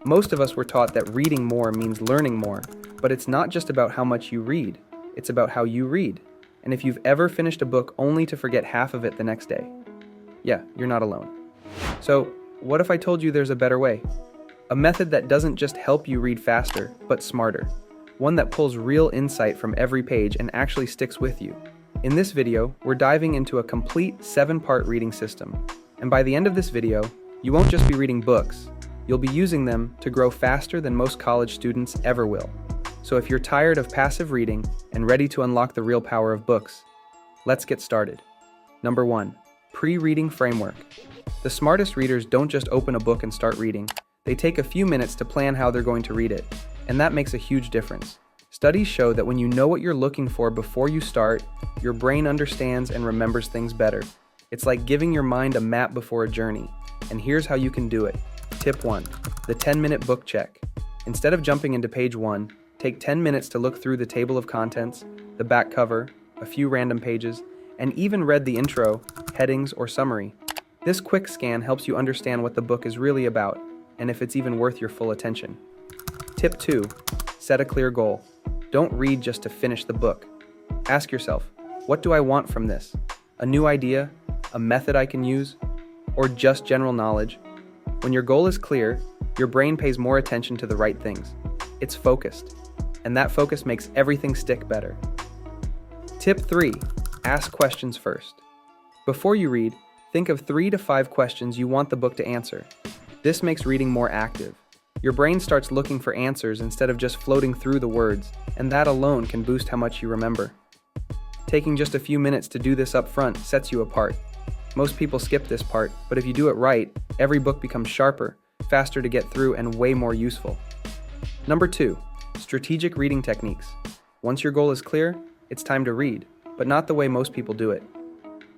Most of us were taught that reading more means learning more, but it's not just about how much you read, it's about how you read. And if you've ever finished a book only to forget half of it the next day, yeah, you're not alone. So, what if I told you there's a better way? A method that doesn't just help you read faster, but smarter. One that pulls real insight from every page and actually sticks with you. In this video, we're diving into a complete 7-part reading system. And by the end of this video, you won't just be reading books, you'll be using them to grow faster than most college students ever will. So if you're tired of passive reading and ready to unlock the real power of books, let's get started. Number 1. Pre-reading framework. The smartest readers don't just open a book and start reading. They take a few minutes to plan how they're going to read it, and that makes a huge difference. Studies show that when you know what you're looking for before you start, your brain understands and remembers things better. It's like giving your mind a map before a journey, and here's how you can do it. Tip 1. The 10-minute book check. Instead of jumping into page 1, take 10 minutes to look through the table of contents, the back cover, a few random pages, and even read the intro, headings, or summary. This quick scan helps you understand what the book is really about, and if it's even worth your full attention. Tip 2. Set a clear goal. Don't read just to finish the book. Ask yourself, what do I want from this? A new idea? A method I can use? Or just general knowledge? When your goal is clear, your brain pays more attention to the right things. It's focused, and that focus makes everything stick better. Tip 3. Ask questions first. Before you read, think of 3 to 5 questions you want the book to answer. This makes reading more active. Your brain starts looking for answers instead of just floating through the words, and that alone can boost how much you remember. Taking just a few minutes to do this up front sets you apart. Most people skip this part, but if you do it right, every book becomes sharper, faster to get through, and way more useful. Number 2. Strategic reading techniques. Once your goal is clear, it's time to read, but not the way most people do it.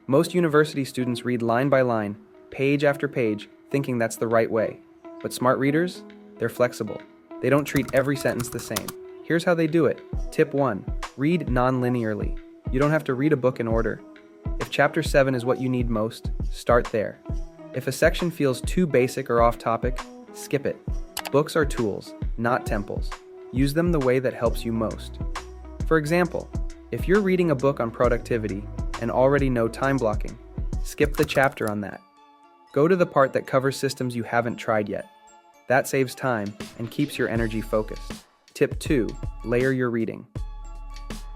Most university students read line by line, page after page, thinking that's the right way. But smart readers? They're flexible. They don't treat every sentence the same. Here's how they do it. Tip 1. Read non-linearly. You don't have to read a book in order. If chapter 7 is what you need most, start there. If a section feels too basic or off topic, skip it. Books are tools, not temples. Use them the way that helps you most. For example, if you're reading a book on productivity and already know time blocking, skip the chapter on that. Go to the part that covers systems you haven't tried yet. That saves time and keeps your energy focused. Tip 2. Layer your reading.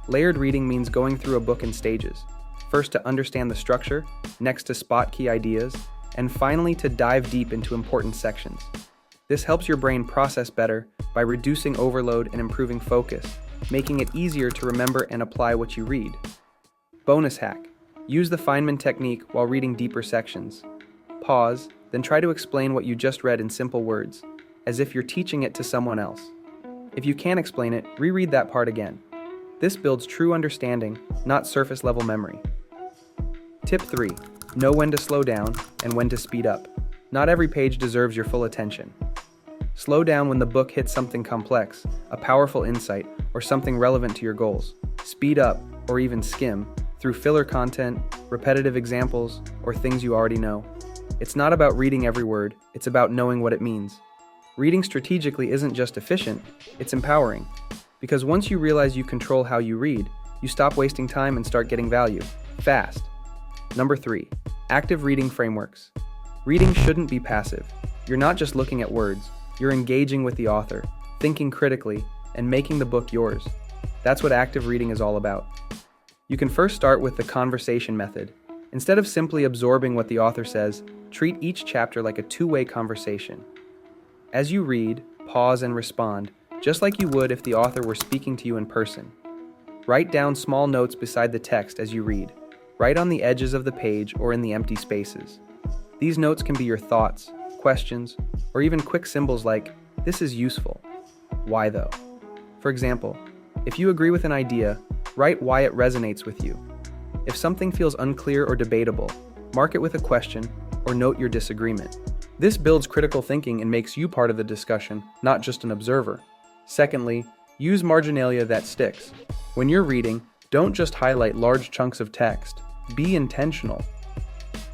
Layered reading means going through a book in stages. First to understand the structure, next to spot key ideas, and finally to dive deep into important sections. This helps your brain process better by reducing overload and improving focus, making it easier to remember and apply what you read. Bonus hack. Use the Feynman technique while reading deeper sections. Pause, then try to explain what you just read in simple words, as if you're teaching it to someone else. If you can't explain it, reread that part again. This builds true understanding, not surface-level memory. Tip 3. Know when to slow down and when to speed up. Not every page deserves your full attention. Slow down when the book hits something complex, a powerful insight, or something relevant to your goals. Speed up, or even skim, through filler content, repetitive examples, or things you already know. It's not about reading every word, it's about knowing what it means. Reading strategically isn't just efficient, it's empowering. Because once you realize you control how you read, you stop wasting time and start getting value, fast. Number 3. Active reading frameworks. Reading shouldn't be passive. You're not just looking at words, you're engaging with the author, thinking critically, and making the book yours. That's what active reading is all about. You can first start with the conversation method. Instead of simply absorbing what the author says, treat each chapter like a two-way conversation. As you read, pause and respond, just like you would if the author were speaking to you in person. Write down small notes beside the text as you read, right on the edges of the page or in the empty spaces. These notes can be your thoughts, questions, or even quick symbols like, "This is useful." Why though? For example, if you agree with an idea, write why it resonates with you. If something feels unclear or debatable, mark it with a question or note your disagreement. This builds critical thinking and makes you part of the discussion, not just an observer. Secondly, use marginalia that sticks. When you're reading, don't just highlight large chunks of text. Be intentional.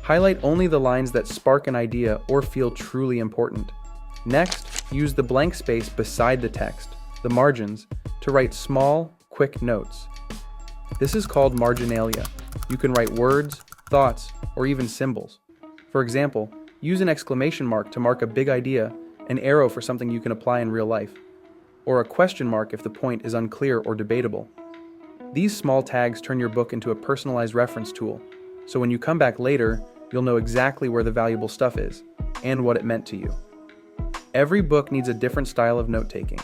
Highlight only the lines that spark an idea or feel truly important. Next, use the blank space beside the text, the margins, to write small, quick notes. This is called marginalia. You can write words, thoughts, or even symbols. For example, use an exclamation mark to mark a big idea, an arrow for something you can apply in real life, or a question mark if the point is unclear or debatable. These small tags turn your book into a personalized reference tool, so when you come back later, you'll know exactly where the valuable stuff is and what it meant to you. Every book needs a different style of note-taking.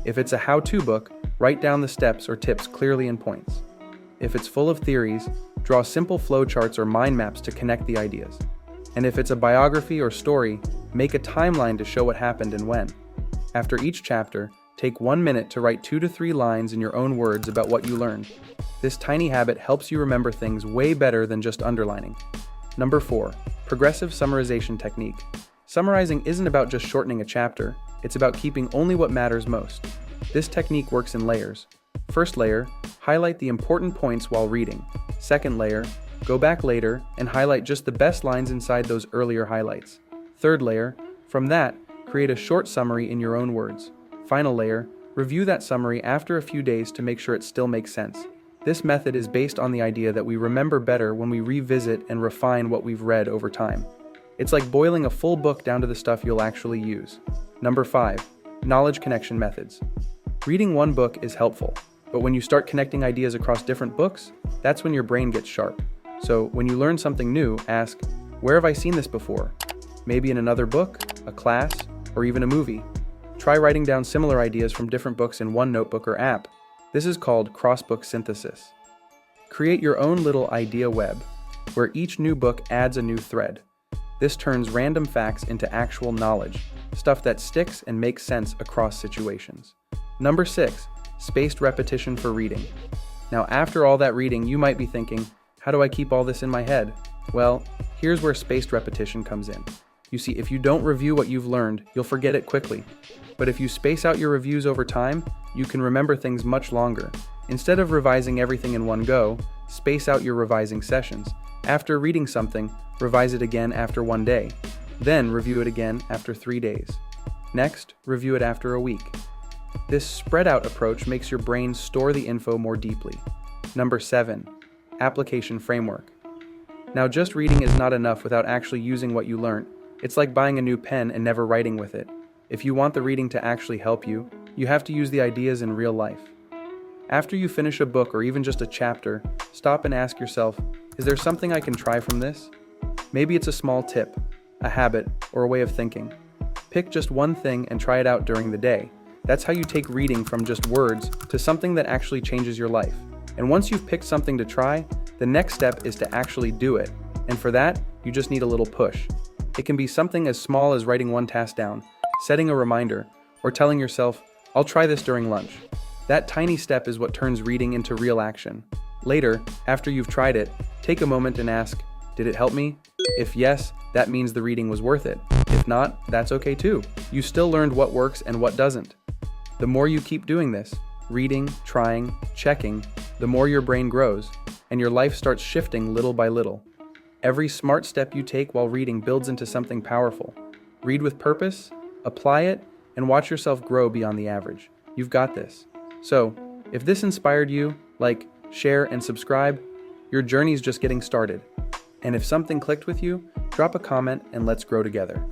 If it's a how-to book, write down the steps or tips clearly in points. If it's full of theories, draw simple flowcharts or mind maps to connect the ideas. And if it's a biography or story, make a timeline to show what happened and when. After each chapter, take 1 minute to write 2 to 3 lines in your own words about what you learned. This tiny habit helps you remember things way better than just underlining. Number 4, progressive summarization technique. Summarizing isn't about just shortening a chapter, it's about keeping only what matters most. This technique works in layers. First layer, highlight the important points while reading. Second layer, go back later and highlight just the best lines inside those earlier highlights. Third layer, from that, create a short summary in your own words. Final layer, review that summary after a few days to make sure it still makes sense. This method is based on the idea that we remember better when we revisit and refine what we've read over time. It's like boiling a full book down to the stuff you'll actually use. Number 5, knowledge connection methods. Reading one book is helpful, but when you start connecting ideas across different books, that's when your brain gets sharp. So when you learn something new, ask, where have I seen this before? Maybe in another book, a class, or even a movie. Try writing down similar ideas from different books in one notebook or app. This is called cross-book synthesis. Create your own little idea web, where each new book adds a new thread. This turns random facts into actual knowledge, stuff that sticks and makes sense across situations. Number 6, spaced repetition for reading. Now, after all that reading, you might be thinking, how do I keep all this in my head? Well, here's where spaced repetition comes in. You see, if you don't review what you've learned, you'll forget it quickly. But if you space out your reviews over time, you can remember things much longer. Instead of revising everything in one go, space out your revising sessions. After reading something, revise it again after 1 day. Then review it again after 3 days. Next, review it after a week. This spread-out approach makes your brain store the info more deeply. Number 7, application framework. Now, just reading is not enough without actually using what you learned. It's like buying a new pen and never writing with it. If you want the reading to actually help you, you have to use the ideas in real life. After you finish a book or even just a chapter, stop and ask yourself, is there something I can try from this? Maybe it's a small tip, a habit, or a way of thinking. Pick just one thing and try it out during the day. That's how you take reading from just words to something that actually changes your life. And once you've picked something to try, the next step is to actually do it. And for that, you just need a little push. It can be something as small as writing one task down, setting a reminder, or telling yourself, I'll try this during lunch. That tiny step is what turns reading into real action. Later, after you've tried it, take a moment and ask, did it help me? If yes, that means the reading was worth it. If not, that's okay too. You still learned what works and what doesn't. The more you keep doing this, reading, trying, checking, the more your brain grows, and your life starts shifting little by little. Every smart step you take while reading builds into something powerful. Read with purpose, apply it, and watch yourself grow beyond the average. You've got this. So, if this inspired you, like, share, and subscribe, your journey's just getting started. And if something clicked with you, drop a comment and let's grow together.